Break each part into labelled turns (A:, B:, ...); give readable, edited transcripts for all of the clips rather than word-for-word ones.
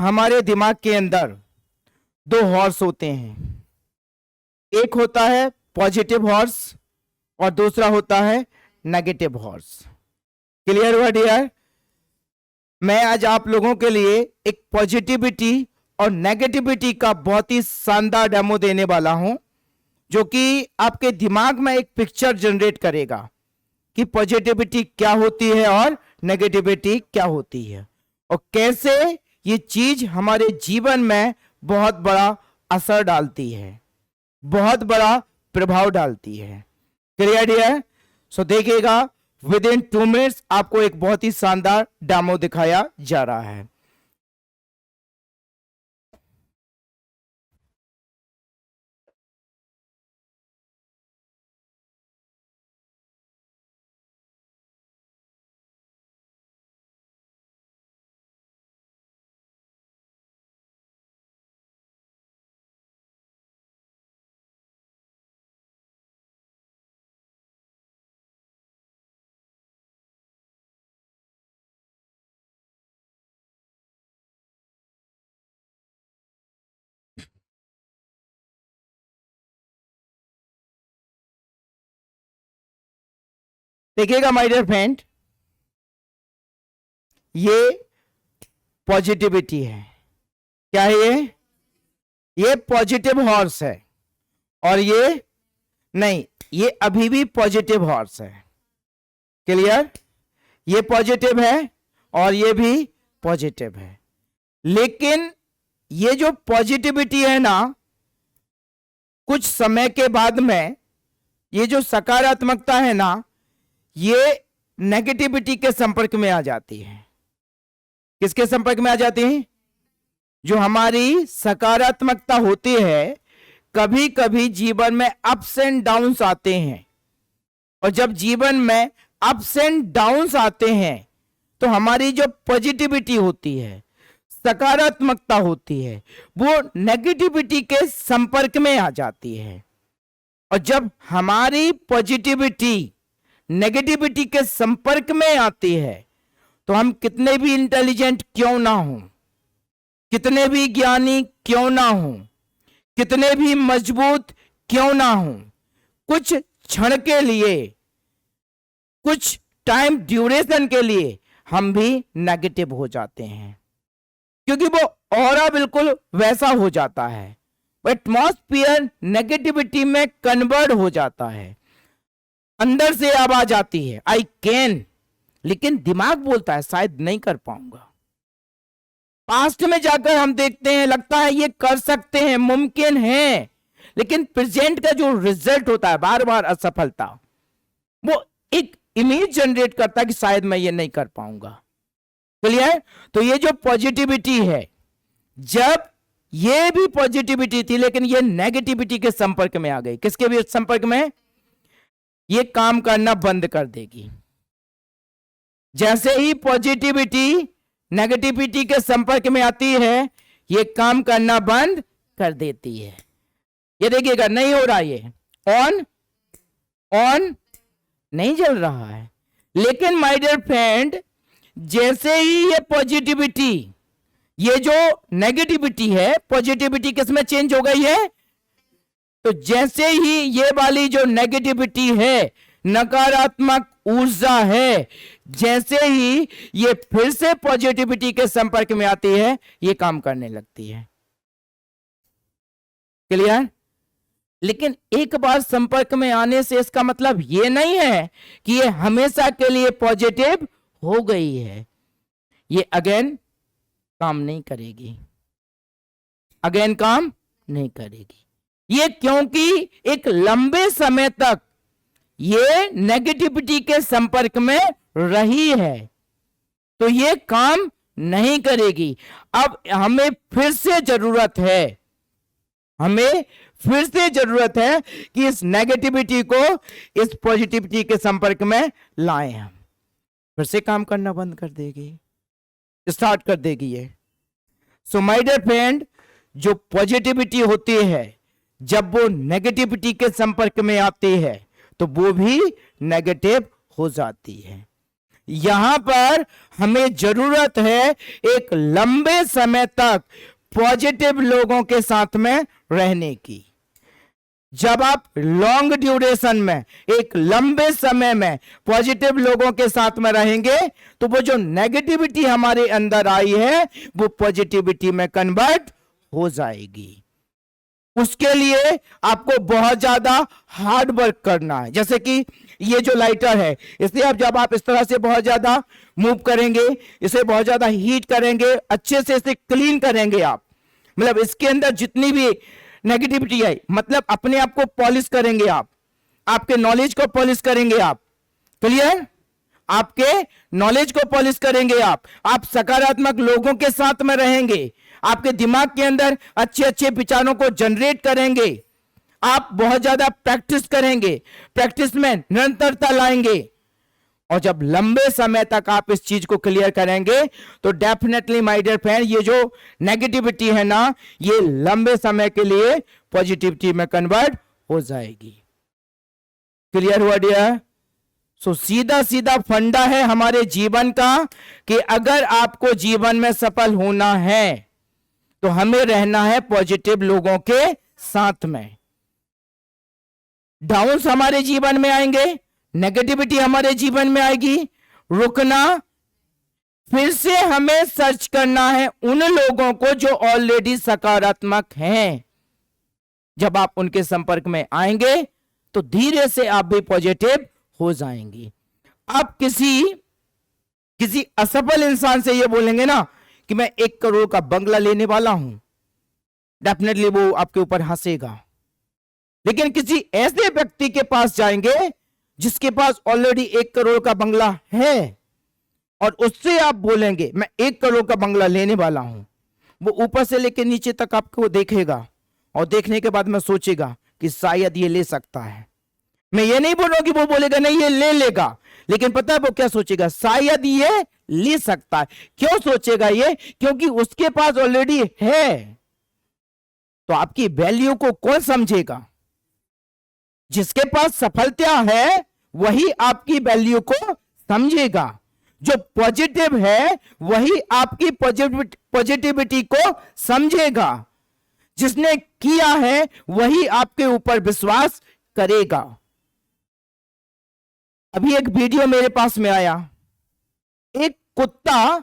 A: हमारे दिमाग के अंदर दो हॉर्स होते हैं। एक होता है पॉजिटिव हॉर्स और दूसरा होता है नेगेटिव हॉर्स। क्लियर हुआ डियर? मैं आज आप लोगों के लिए एक पॉजिटिविटी और नेगेटिविटी का बहुत ही शानदार डेमो देने वाला हूं, जो कि आपके दिमाग में एक पिक्चर जनरेट करेगा कि पॉजिटिविटी क्या होती है और नेगेटिविटी क्या होती है, और कैसे ये चीज हमारे जीवन में बहुत बड़ा असर डालती है, बहुत बड़ा प्रभाव डालती है। Clear dear? सो देखिएगा, विद इन 2 मिनट्स आपको एक बहुत ही शानदार डेमो दिखाया जा रहा है। देखिएगा माय डियर फ्रेंड, ये पॉजिटिविटी है। क्या है ये पॉजिटिव हॉर्स है, और ये नहीं, ये अभी भी पॉजिटिव हॉर्स है। क्लियर? ये पॉजिटिव है और ये भी पॉजिटिव है, लेकिन ये जो पॉजिटिविटी है ना, कुछ समय के बाद में ये जो सकारात्मकता है ना, ये नेगेटिविटी के संपर्क में आ जाती है। किसके संपर्क में आ जाती है? जो हमारी सकारात्मकता होती है, कभी कभी जीवन में अप्स एंड डाउन्स आते हैं, और जब जीवन में अप्स एंड डाउन्स आते हैं तो हमारी जो पॉजिटिविटी होती है, सकारात्मकता होती है, वो नेगेटिविटी के संपर्क में आ जाती है। और जब हमारी पॉजिटिविटी नेगेटिविटी के संपर्क में आती है, तो हम कितने भी इंटेलिजेंट क्यों ना हो, कितने भी ज्ञानी क्यों ना हो, कितने भी मजबूत क्यों ना हो, कुछ क्षण के लिए, कुछ टाइम ड्यूरेशन के लिए हम भी नेगेटिव हो जाते हैं, क्योंकि वो ऑरा बिल्कुल वैसा हो जाता है। एटमॉस्फियर नेगेटिविटी में कन्वर्ट हो जाता है। अंदर से आवाज आती है आई कैन, लेकिन दिमाग बोलता है शायद नहीं कर पाऊंगा। पास्ट में जाकर हम देखते हैं, लगता है ये कर सकते हैं, मुमकिन है, लेकिन प्रेजेंट का जो रिजल्ट होता है, बार बार असफलता, वो एक इमेज जनरेट करता है कि शायद मैं ये नहीं कर पाऊंगा। क्लियर? तो ये जो पॉजिटिविटी है, जब ये भी पॉजिटिविटी थी, लेकिन ये नेगेटिविटी के संपर्क में आ गई। किसके भी संपर्क में? ये काम करना बंद कर देगी। जैसे ही पॉजिटिविटी नेगेटिविटी के संपर्क में आती है, ये काम करना बंद कर देती है। ये देखिएगा, नहीं हो रहा, ये ऑन नहीं जल रहा है। लेकिन माय डियर फ्रेंड, जैसे ही ये पॉजिटिविटी, ये जो नेगेटिविटी है, पॉजिटिविटी किस में चेंज हो गई है? तो जैसे ही ये वाली जो नेगेटिविटी है, नकारात्मक ऊर्जा है, जैसे ही ये फिर से पॉजिटिविटी के संपर्क में आती है, ये काम करने लगती है। क्लियर? लेकिन एक बार संपर्क में आने से इसका मतलब ये नहीं है कि ये हमेशा के लिए पॉजिटिव हो गई है। ये अगेन काम नहीं करेगी, अगेन काम नहीं करेगी। ये क्योंकि एक लंबे समय तक ये नेगेटिविटी के संपर्क में रही है, तो ये काम नहीं करेगी। अब हमें फिर से जरूरत है, हमें फिर से जरूरत है कि इस नेगेटिविटी को इस पॉजिटिविटी के संपर्क में लाएं। हम फिर से काम करना बंद कर देगी, स्टार्ट कर देगी ये। सो माय डियर फ्रेंड, जो पॉजिटिविटी होती है, जब वो नेगेटिविटी के संपर्क में आती है, तो वो भी नेगेटिव हो जाती है। यहां पर हमें जरूरत है एक लंबे समय तक पॉजिटिव लोगों के साथ में रहने की। जब आप लॉन्ग ड्यूरेशन में, एक लंबे समय में पॉजिटिव लोगों के साथ में रहेंगे तो वो जो नेगेटिविटी हमारे अंदर आई है वो पॉजिटिविटी में कन्वर्ट हो जाएगी। उसके लिए आपको बहुत ज्यादा हार्ड वर्क करना है। जैसे कि ये जो लाइटर है, इसलिए आप जब आप इस तरह से बहुत ज्यादा मूव करेंगे, इसे बहुत ज्यादा हीट करेंगे, अच्छे से इसे क्लीन करेंगे आप, मतलब इसके अंदर जितनी भी नेगेटिविटी है, मतलब अपने आप को पॉलिश करेंगे आप, आपके नॉलेज को पॉलिश करेंगे आप। क्लियर? आपके नॉलेज को पॉलिश करेंगे आप सकारात्मक लोगों के साथ में रहेंगे, आपके दिमाग के अंदर अच्छे अच्छे विचारों को जनरेट करेंगे, आप बहुत ज्यादा प्रैक्टिस करेंगे, प्रैक्टिस में निरंतरता लाएंगे, और जब लंबे समय तक आप इस चीज को क्लियर करेंगे तो डेफिनेटली माय डियर फ्रेंड, ये जो नेगेटिविटी है ना, ये लंबे समय के लिए पॉजिटिविटी में कन्वर्ट हो जाएगी। क्लियर हुआ डियर? सो सीधा सीधा फंडा है हमारे जीवन का कि अगर आपको जीवन में सफल होना है तो हमें रहना है पॉजिटिव लोगों के साथ में। डाउन्स हमारे जीवन में आएंगे, नेगेटिविटी हमारे जीवन में आएगी, रुकना, फिर से हमें सर्च करना है उन लोगों को जो ऑलरेडी सकारात्मक हैं। जब आप उनके संपर्क में आएंगे तो धीरे से आप भी पॉजिटिव हो जाएंगे। आप किसी असफल इंसान से ये बोलेंगे ना कि मैं 1 करोड़ का बंगला लेने वाला हूं, डेफिनेटली वो आपके ऊपर हंसेगा। लेकिन किसी ऐसे व्यक्ति के पास जाएंगे जिसके पास ऑलरेडी 1 करोड़ का बंगला है और उससे आप बोलेंगे मैं 1 करोड़ का बंगला लेने वाला हूं, वो ऊपर से लेकर नीचे तक आपको देखेगा और देखने के बाद में सोचेगा कि शायद ये ले सकता है। मैं ये नहीं बोल रहा कि वो बोलेगा नहीं ये ले लेगा, लेकिन पता है वो क्या सोचेगा? शायद ये ले सकता है। क्यों सोचेगा ये? क्योंकि उसके पास ऑलरेडी है। तो आपकी वैल्यू को कौन समझेगा? जिसके पास सफलता है वही आपकी वैल्यू को समझेगा। जो पॉजिटिव है वही आपकी पॉजिटिविटी को समझेगा। जिसने किया है वही आपके ऊपर विश्वास करेगा। अभी एक वीडियो मेरे पास में आया, एक कुत्ता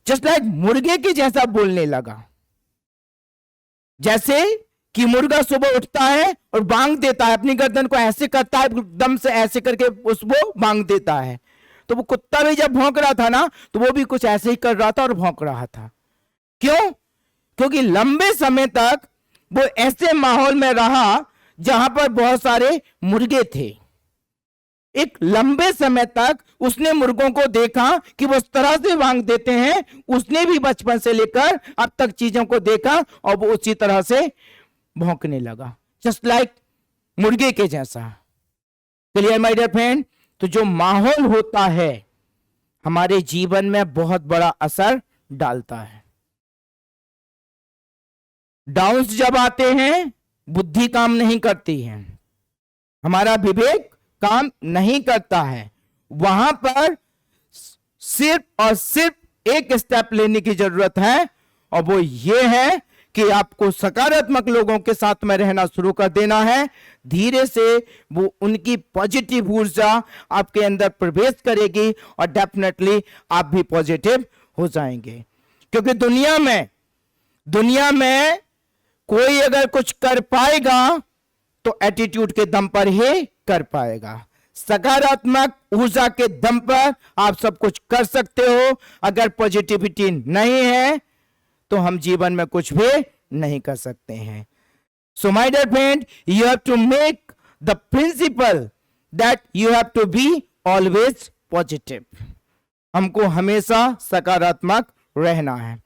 A: जस्ट लाइक मुर्गे के जैसा बोलने लगा। जैसे कि मुर्गा सुबह उठता है और बांग देता है, अपनी गर्दन को ऐसे करता है, एकदम से ऐसे करके उसको बांग देता है। तो वो कुत्ता भी जब भौंक रहा था ना तो वो भी कुछ ऐसे ही कर रहा था और भौंक रहा था। क्यों? क्योंकि लंबे समय तक वो ऐसे माहौल में रहा जहां पर बहुत सारे मुर्गे थे। एक लंबे समय तक उसने मुर्गों को देखा कि वो इस तरह से बांग देते हैं। उसने भी बचपन से लेकर अब तक चीजों को देखा और वो उसी तरह से भौंकने लगा, जस्ट लाइक मुर्गे के जैसा। Clear my dear friend? तो जो माहौल होता है हमारे जीवन में बहुत बड़ा असर डालता है। डाउन्स जब आते हैं बुद्धि काम नहीं करती है, हमारा विवेक काम नहीं करता है। वहां पर सिर्फ और सिर्फ एक स्टेप लेने की जरूरत है और वो ये है कि आपको सकारात्मक लोगों के साथ में रहना शुरू कर देना है। धीरे से वो उनकी पॉजिटिव ऊर्जा आपके अंदर प्रवेश करेगी और डेफिनेटली आप भी पॉजिटिव हो जाएंगे। क्योंकि दुनिया में कोई अगर कुछ कर पाएगा तो एटीट्यूड के दम पर ही कर पाएगा। सकारात्मक ऊर्जा के दम पर आप सब कुछ कर सकते हो। अगर पॉजिटिविटी नहीं है तो हम जीवन में कुछ भी नहीं कर सकते हैं। So my dear friend, you have to make the principle that you have to be always positive. हमको हमेशा सकारात्मक रहना है।